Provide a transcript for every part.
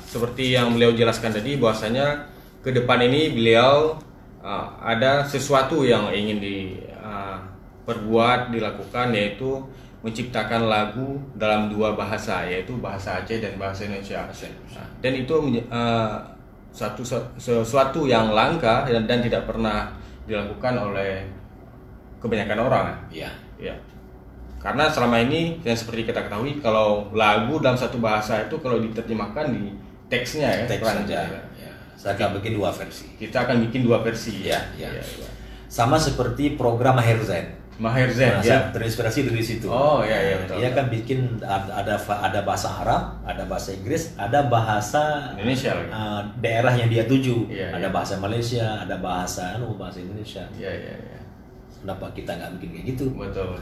seperti yang beliau jelaskan tadi, bahwasanya ke depan ini beliau ada sesuatu yang ingin diperbuat, dilakukan, yaitu menciptakan lagu dalam dua bahasa, yaitu bahasa Aceh dan bahasa Indonesia. Dan itu sesuatu yang langka dan tidak pernah dilakukan oleh kebanyakan orang. Ya. Karena selama ini yang seperti kita ketahui, kalau lagu dalam satu bahasa itu kalau diterjemahkan di teksnya ya, teks saja. Ya. Saya akan bikin dua versi. Kita akan bikin dua versi. Ya. Sama seperti program Maher Zain. Terinspirasi dari situ. Betul. Dia kan bikin ada bahasa Arab, ada bahasa Inggris, ada bahasa Indonesia daerah yang dia tuju. Ada bahasa Malaysia, ada bahasa Indonesia. Kenapa kita nggak bikin kayak gitu? Betul.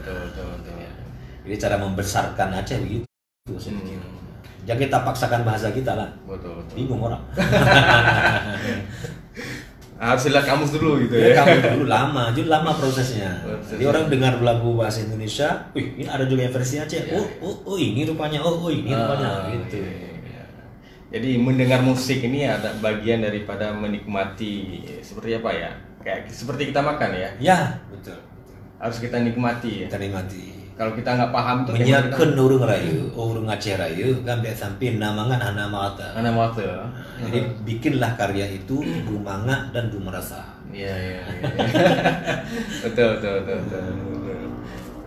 Ya. Jadi cara membesarkan Aceh begitu. Jangan kita paksakan bahasa kita lah. Betul. Bingung orang. Harus lihat kamus dulu gitu ya. Kamus dulu lama prosesnya. Jadi orang dengar lagu bahasa Indonesia, ini ada juga yang versi Aceh. Ini rupanya. Gitu. Jadi mendengar musik ini ada bagian daripada menikmati, seperti apa ya? Kayak seperti kita makan ya. Ya, betul. Harus kita nikmati ya. Kita nikmati. Kalau kita nggak paham tuh menyakan urung rayu, urung Aceh rayu, kan biasa samping namangan hana mata. Jadi bikinlah karya itu dumanga dan dumerasa. Iya. Betul.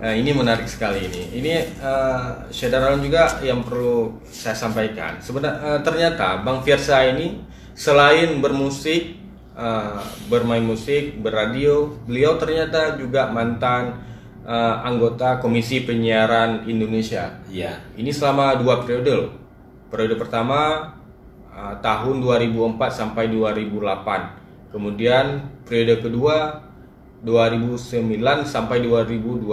Nah, ini menarik sekali ini. Ini Syahdaran juga yang perlu saya sampaikan. Sebenarnya ternyata Bang Firsa ini selain bermusik, bermain musik, berradio, beliau ternyata juga mantan anggota Komisi Penyiaran Indonesia. Iya. Ini selama 2 periode loh. Periode pertama tahun 2004 sampai 2008. Kemudian periode kedua 2009 sampai 2012.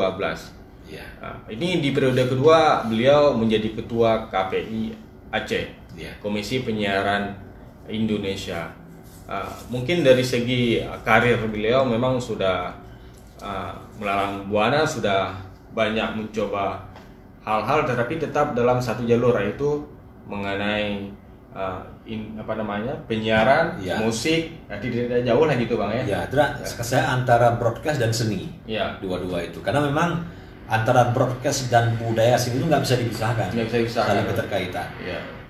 Iya. Ini di periode kedua beliau menjadi ketua KPI Aceh. Iya. Komisi Penyiaran Indonesia. Mungkin dari segi karir beliau memang sudah melalang buana, sudah banyak mencoba hal-hal, tetapi tetap dalam satu jalur, yaitu mengenai penyiaran, musik, tidak jauh lah gitu Bang ya. Saya antara broadcast dan seni, dua-dua itu, karena memang antara broadcast dan budaya seni itu nggak bisa dipisahkan, saling keterkaitan.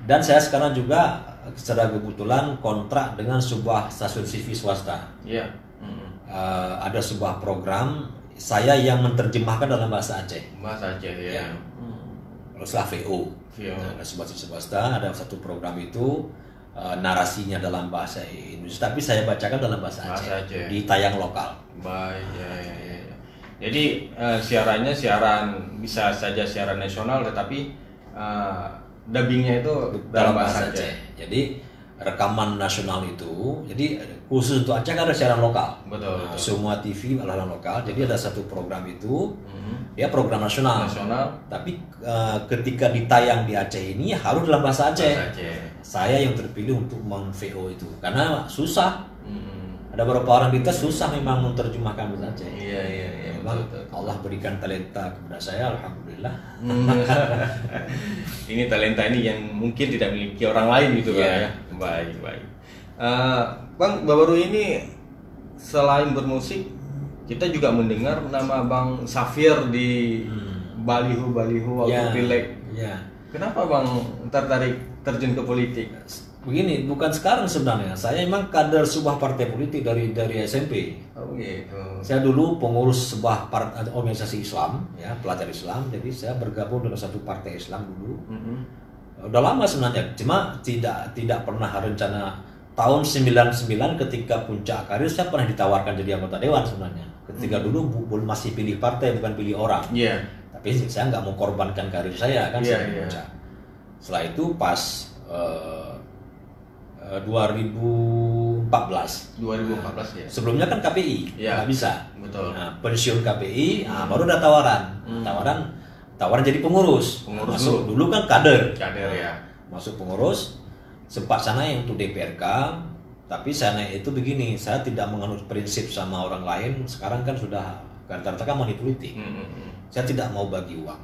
Dan saya sekarang juga secara kebetulan kontrak dengan sebuah stasiun TV swasta. Ada sebuah program saya yang menerjemahkan dalam bahasa Aceh. Setelah VO. Ada sebuah swasta, ada satu program itu narasinya dalam bahasa Indonesia, tapi saya bacakan dalam bahasa Aceh. Di tayang lokal. Jadi siarannya bisa saja siaran nasional, tetapi dubbingnya itu dalam bahasa Aceh. Jadi rekaman nasional itu, jadi khusus untuk Aceh kan ada siaran lokal. Betul. Semua TV adalah lokal. Jadi ada satu program itu, ya program nasional. Tapi ketika ditayang di Aceh ini harus dalam bahasa Aceh. Saya yang terpilih untuk meng-VO itu, karena susah. Ada beberapa orang kita susah memang menerjemahkan bahasa Aceh. Iya. Betul. Allah berikan talenta kepada saya, alhamdulillah. Ini talenta ini yang mungkin tidak dimiliki orang lain gitu kan ya. Baik. Bang, baru ini selain bermusik, kita juga mendengar nama Bang Safir di baliho waktu pileg. Kenapa Bang tertarik terjun ke politik? Begini, bukan sekarang sebenarnya. Saya memang kader sebuah partai politik dari SMP. Oh gitu. Saya dulu pengurus sebuah organisasi Islam, ya, pelajar Islam. Jadi saya bergabung dalam satu partai Islam dulu. Udah lama sebenarnya, cuma tidak pernah rencana. Tahun 99 ketika puncak karir saya pernah ditawarkan jadi anggota dewan sebenarnya. Ketika dulu masih pilih partai bukan pilih orang. Tapi saya nggak mau korbankan karir saya kan. Setelah itu pas 2014 ya. Sebelumnya kan KPI nggak bisa. Betul. Nah, pensiun KPI, baru ada tawaran jadi pengurus. Masuk dulu kan kader ya. Masuk pengurus, sempat sana yang untuk DPRK, tapi sana itu begini, saya tidak menganut prinsip sama orang lain. Sekarang kan sudah katakan money politik. Saya tidak mau bagi uang.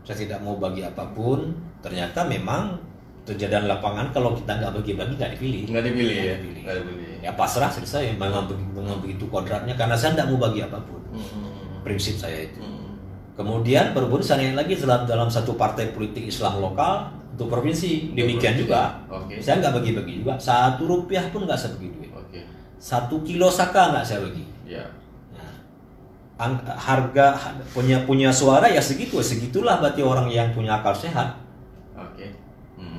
Saya tidak mau bagi apapun. Ternyata memang kejadian lapangan kalau kita nggak bagi-bagi nggak dipilih. Nggak dipilih Nggak ya. dipilih. Nggak dipilih. Ya pasrah selesai. Memang begitu kodratnya karena saya nggak mau bagi apapun. Prinsip saya itu. Kemudian berurusan yang lagi dalam satu partai politik Islam lokal untuk provinsi. Demikian juga. Oke. Saya nggak bagi-bagi juga. 1 rupiah pun nggak saya bagi duit. Oke. 1 kilo saka nggak saya bagi. Ya. Harga punya suara ya segitulah berarti orang yang punya akal sehat. Oke.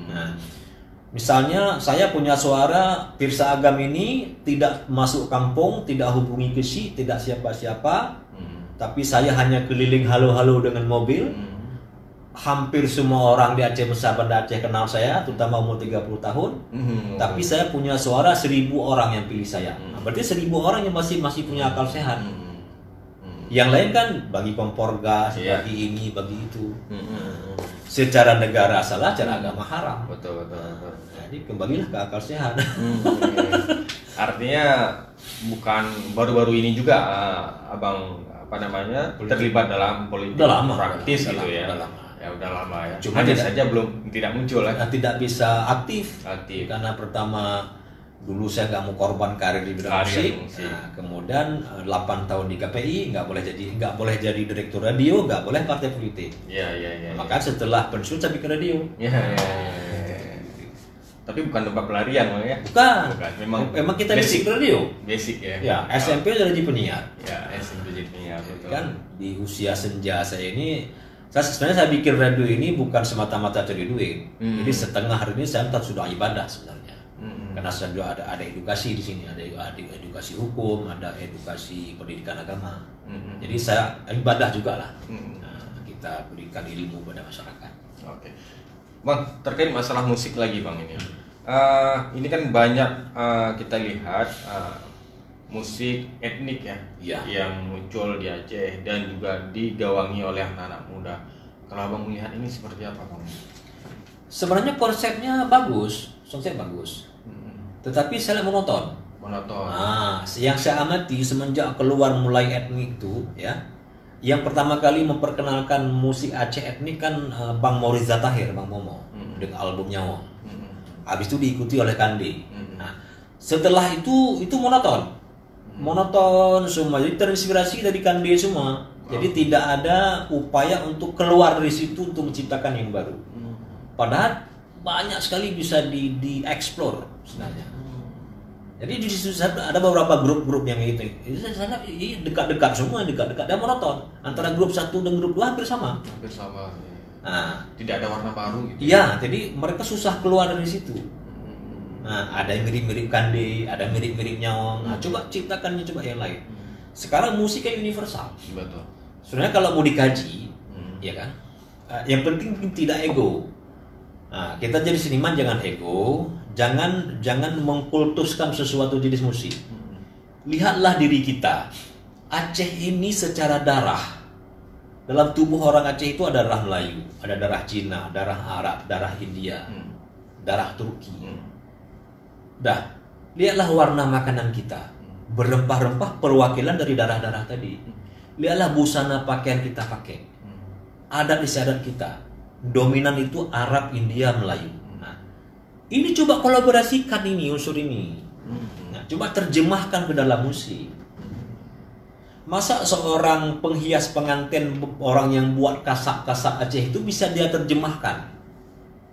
Nah, misalnya saya punya suara Pirsa Agam ini tidak masuk kampung, tidak hubungi kesi, tidak siapa-siapa, tapi saya hanya keliling halo-halo dengan mobil. Hampir semua orang di Aceh Besar Banda Aceh kenal saya, terutama umur 30 tahun. Tapi saya punya suara 1.000 orang yang pilih saya. Nah, berarti 1.000 orang yang masih punya akal sehat. Yang lain kan bagi kompor gas, bagi ini, bagi itu. Secara negara salah, secara agama haram. Betul. Jadi kembalilah ke akal sehat. Artinya bukan baru-baru ini juga abang terlibat dalam politik praktis gitu ya. Ya udah lama ya. Cuma hanya saja tidak muncul ya. Tidak bisa aktif. Aktif. Karena pertama dulu saya nggak mau korban karir di bidang musik. Nah, kemudian 8 tahun di KPI nggak boleh jadi direktur radio, nggak boleh partai politik. Iya. Maka setelah pensiun saya bikin radio. Iya. Tapi bukan tempat pelarian ya? Bukan. Memang kita basic radio. Basic ya. Ya, SMP udah jadi penyiar. Ya, SMP jadi penyiar betul. Kan di usia senja saya ini, sebenarnya saya bikin radio ini bukan semata-mata cari duit. Jadi setengah hari ini saya sudah ibadah sebenarnya. Karena saya juga ada edukasi di sini, ada edukasi hukum, ada edukasi pendidikan agama. Jadi saya ibadah juga lah. Nah, kita berikan ilmu pada masyarakat. Oke. Bang, terkait masalah musik lagi bang ini. Ini kan banyak kita lihat musik etnik ya, yang muncul di Aceh dan juga digawangi oleh anak-anak muda. Kalau abang melihat ini seperti apa bang? Sebenarnya konsepnya bagus, tetapi saya monoton. Nah, yang saya amati semenjak keluar mulai etnik itu ya, yang pertama kali memperkenalkan musik Aceh etnik kan Bang Mauriza Tahir, Bang Momo, dengan albumnya Wong. Habis itu diikuti oleh Kande. Nah, setelah itu monoton semua, jadi terinspirasi dari Kande semua. Jadi tidak ada upaya untuk keluar dari situ untuk menciptakan yang baru. Padahal banyak sekali bisa dieksplor sebenarnya. Jadi di situ ada beberapa grup-grup yang itu. Sana dekat-dekat semua, dekat-dekat dan monoton. Antara grup 1 dan grup 2 hampir sama. Nah, tidak ada warna baru gitu. Iya, jadi mereka susah keluar dari situ. Nah, ada yang mirip-mirip Kande, ada mirip-mirip Nyawang. Nah, coba ciptakan yang lain. Sekarang musik kan universal. Betul. Sebenarnya kalau mau dikaji, ya kan, yang penting tidak ego. Nah, kita jadi seniman jangan ego, jangan mengkultuskan sesuatu jenis musik. Lihatlah diri kita. Aceh ini secara darah, dalam tubuh orang Aceh itu ada darah Melayu, ada darah Cina, darah Arab, darah India, darah Turki. Lihatlah warna makanan kita, berempah-rempah perwakilan dari darah-darah tadi. Lihatlah busana pakaian kita pakai, adat istiadat kita. Dominan itu Arab, India, Melayu. Nah, ini coba kolaborasikan ini unsur ini. Nah, coba terjemahkan ke dalam musik. Masa seorang penghias pengantin, orang yang buat kasak-kasak Aceh itu bisa dia terjemahkan?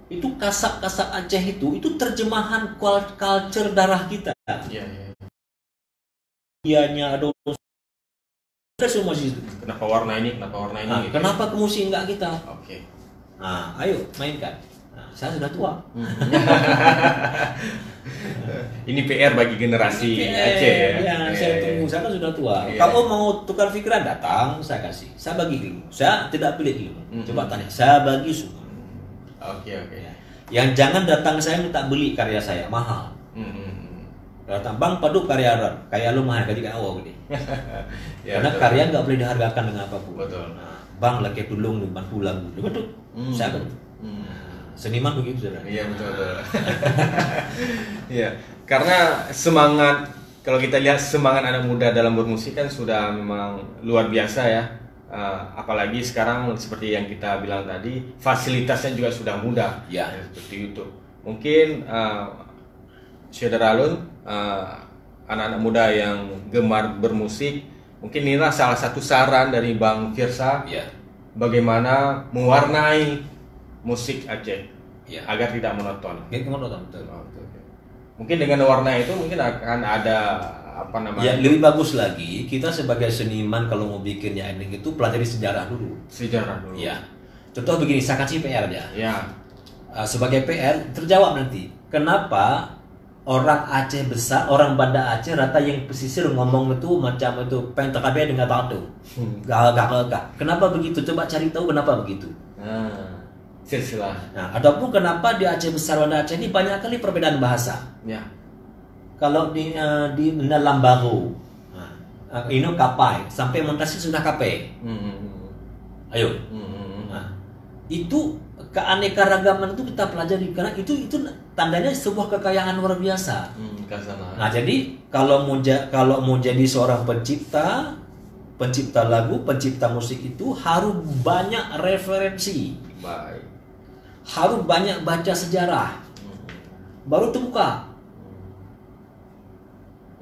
Itu kasak-kasak Aceh itu terjemahan culture darah kita. Ianya ada semua sih. Kenapa warna ini? Nah, gitu. Kenapa ke musik enggak kita? Oke. Nah, ayo mainkan. Nah, saya sudah tua. Ini PR bagi generasi Aceh ya. Saya tunggu, saya kan sudah tua. Kamu mau tukar pikiran, datang, saya kasih. Saya bagi ilmu. Saya tidak pilih ilmu. Coba tanya, saya bagi semua. Oke. Yang jangan datang saya minta beli karya saya mahal. Datang, Bang, padu karya lu mahal, gaji kayak awal gede. Karena betul. Karya nggak boleh dihargakan dengan apapun. Betul. Nah, Bang, laki tulung di bantu lagu, betul. Saya betul. Seniman begitu saudara. Iya betul. Iya, karena semangat, kalau kita lihat semangat anak muda dalam bermusik kan sudah memang luar biasa ya. Apalagi sekarang seperti yang kita bilang tadi, fasilitasnya juga sudah mudah. Ya. Seperti itu. mungkin Saudara Alun, anak-anak muda yang gemar bermusik, mungkin inilah salah satu saran dari Bang Firsa, Ya. bagaimana mewarnai musik Aceh Ya. agar tidak monoton. Gitu monoton, betul. Mungkin dengan warna itu mungkin akan ada apa namanya? Ya, lebih bagus lagi kita sebagai seniman kalau mau bikin ya ending itu pelajari sejarah dulu. Sejarah dulu. Ya. Contoh begini, saya kasih PR aja. Ya. Sebagai PR terjawab nanti. Kenapa orang Aceh besar, orang Banda Aceh rata yang pesisir ngomong itu macam itu pentakabeh dengan tato. Gak. Kenapa begitu? Coba cari tahu kenapa begitu. Silsilah. Nah, ataupun kenapa di Aceh besar Banda Aceh ini banyak kali perbedaan bahasa. Ya. Kalau di dalam baru, ini kapai sampai mentasi sudah kapai. Ayo. Nah, itu keanekaragaman itu kita pelajari karena itu tandanya sebuah kekayaan luar biasa. Nah, jadi kalau mau jadi seorang pencipta lagu, pencipta musik itu harus banyak referensi. Baik. Harus banyak baca sejarah. Baru terbuka.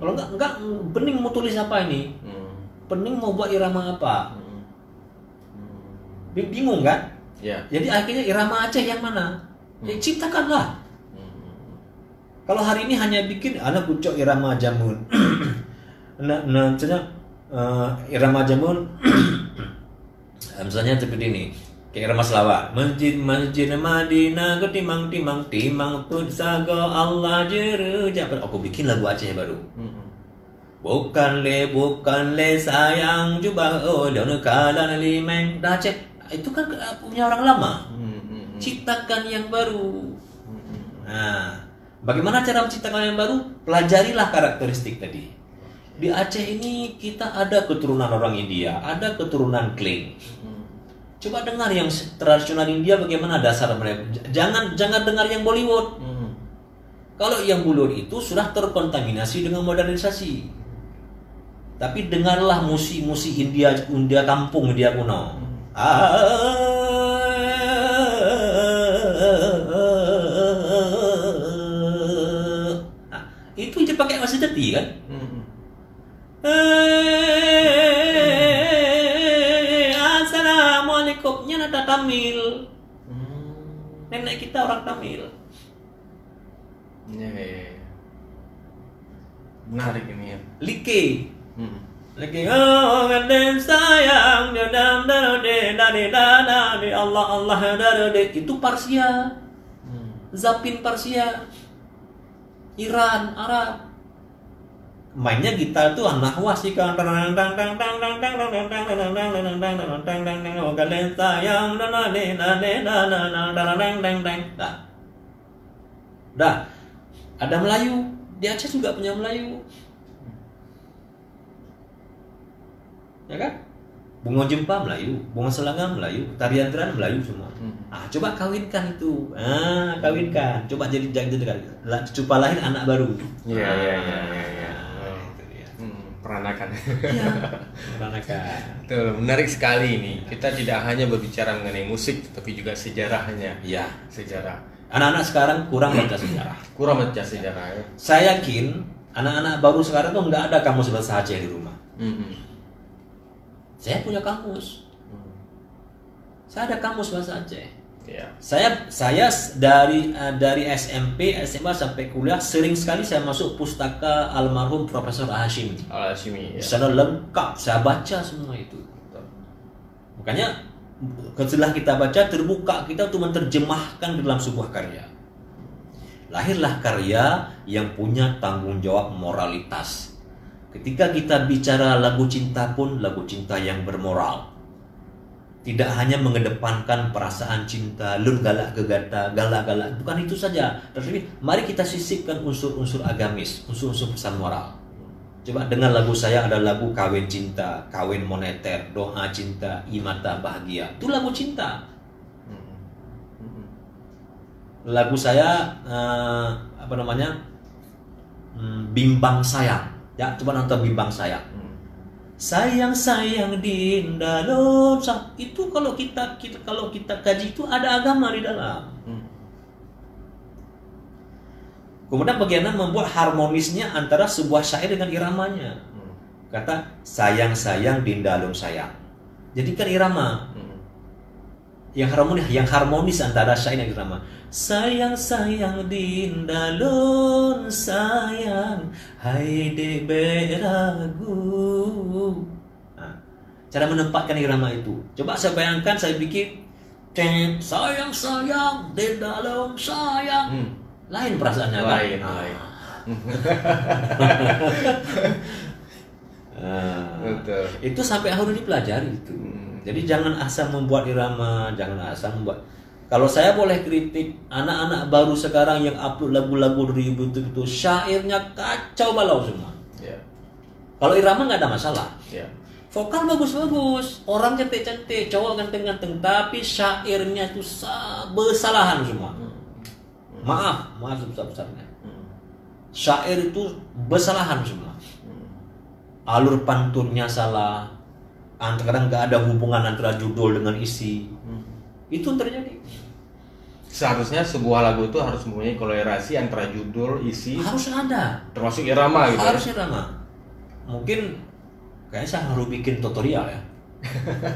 Kalau enggak pening mau tulis apa ini? Pening mau buat irama apa? Bingung kan? Ya. Jadi akhirnya irama Aceh yang mana? Ya ciptakanlah. Kalau hari ini hanya bikin anak kucok irama jamun. Misalnya irama jamun misalnya seperti ini. Kayak irama selawat. Masjid Madinah timang pun sago Allah jeru. Aku bikin lagu Aceh baru. Bukan le sayang jubah daun kalan limeng dah Aceh. Itu kan punya orang lama. Ciptakan yang baru. Nah, bagaimana cara menciptakan yang baru? Pelajarilah karakteristik tadi. Di Aceh ini kita ada keturunan orang India, ada keturunan Kling. Coba dengar yang tradisional India bagaimana dasar mereka. Jangan dengar yang Bollywood. Kalau yang Bollywood itu sudah terkontaminasi dengan modernisasi. Tapi dengarlah musik India kampung, India kuno. Itu aja pakai masih deti kan? Assalamualaikumnya nada Tamil. Nenek kita orang Tamil. Ya. Menarik ini ya. Like. Lagi ngomongin sayang dadam darode dari Allah darode itu Parsia, Zapin Parsia, Iran, Arab. Mainnya gitar tuh nahwa sih kan sayang dah ada Melayu di Aceh juga punya Melayu. Ya kan? Bunga jempa Melayu, bunga selangam Melayu, tarian-tarian Melayu semua. Coba kawinkan itu. Kawinkan. Coba jadi cupa lahir anak baru. Iya. Peranakan. Iya. Peranakan. Betul, menarik sekali ini. Kita tidak hanya berbicara mengenai musik, tapi juga sejarahnya. Iya, sejarah. Anak-anak sekarang kurang baca sejarah. Kurang baca sejarah ya. Saya yakin anak-anak baru sekarang tuh nggak ada kamus bahasa Aceh di rumah. Saya punya kamus. Saya ada kamus bahasa Aceh. Ya. Saya dari SMP, SMA sampai kuliah sering sekali saya masuk pustaka almarhum Profesor Hashimi. Al-Hashimi. Ya. Secara lengkap saya baca semua itu. Makanya setelah kita baca terbuka kita untuk menerjemahkan dalam sebuah karya. Lahirlah karya yang punya tanggung jawab moralitas. Ketika kita bicara lagu cinta pun lagu cinta yang bermoral. Tidak hanya mengedepankan perasaan cinta, lun galak gegata, galak-galak. Bukan itu saja. Tetapi mari kita sisipkan unsur-unsur agamis, unsur-unsur pesan moral. Coba dengar lagu saya, ada lagu kawin cinta, kawin moneter, doa cinta, imata bahagia. Itu lagu cinta. Lagu saya bimbang sayang. Ya, coba nonton bimbang sayang. Sayang dinda dosa. Itu kalau kita kaji itu ada agama di dalam. Kemudian bagaimana membuat harmonisnya antara sebuah syair dengan iramanya. Kata sayang-sayang dindalung sayang. Jadi kan irama yang harmonis antara syair dan irama. Sayang-sayang dindalung sayang, hai de beragu. Nah, cara menempatkan irama itu. Coba saya bayangkan, saya bikin sayang-sayang dindalung sayang. Lain perasaannya kan? Lain. Betul. Itu sampai harus dipelajari itu. Jadi jangan asal membuat irama, jangan asal membuat. Kalau saya boleh kritik anak-anak baru sekarang yang upload lagu-lagu 2000 itu syairnya kacau balau semua. Yeah. Kalau irama nggak ada masalah. Yeah. Vokal bagus-bagus, orang cantik-cantik, cowok ganteng-ganteng, tapi syairnya itu bersalahan semua. Maaf sebesar-besarnya. Syair itu bersalahan semua. Alur pantunnya salah. Kadang nggak ada hubungan antara judul dengan isi. Itu terjadi. Seharusnya sebuah lagu itu harus mempunyai kolerasi antara judul, isi, Harus ada. termasuk irama gitu. Harus irama. Mungkin kayaknya saya harus bikin tutorial ya.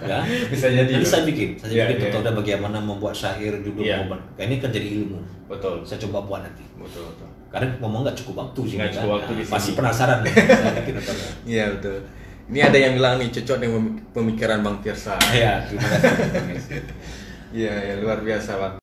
Ya. Bisa jadi. Nanti saya bikin tutorial bagaimana membuat syair judul momen. Kayak ini kan jadi ilmu. Betul. Saya coba buat nanti. Betul. Karena ngomong nggak cukup waktu sih. Nggak cukup waktu di sini. Pasti penasaran nih. Saya bikin tutorial. Iya betul. Ini ada yang bilang nih cocok dengan pemikiran Bang Tirsa. Iya, terima kasih. Iya, luar biasa Bang.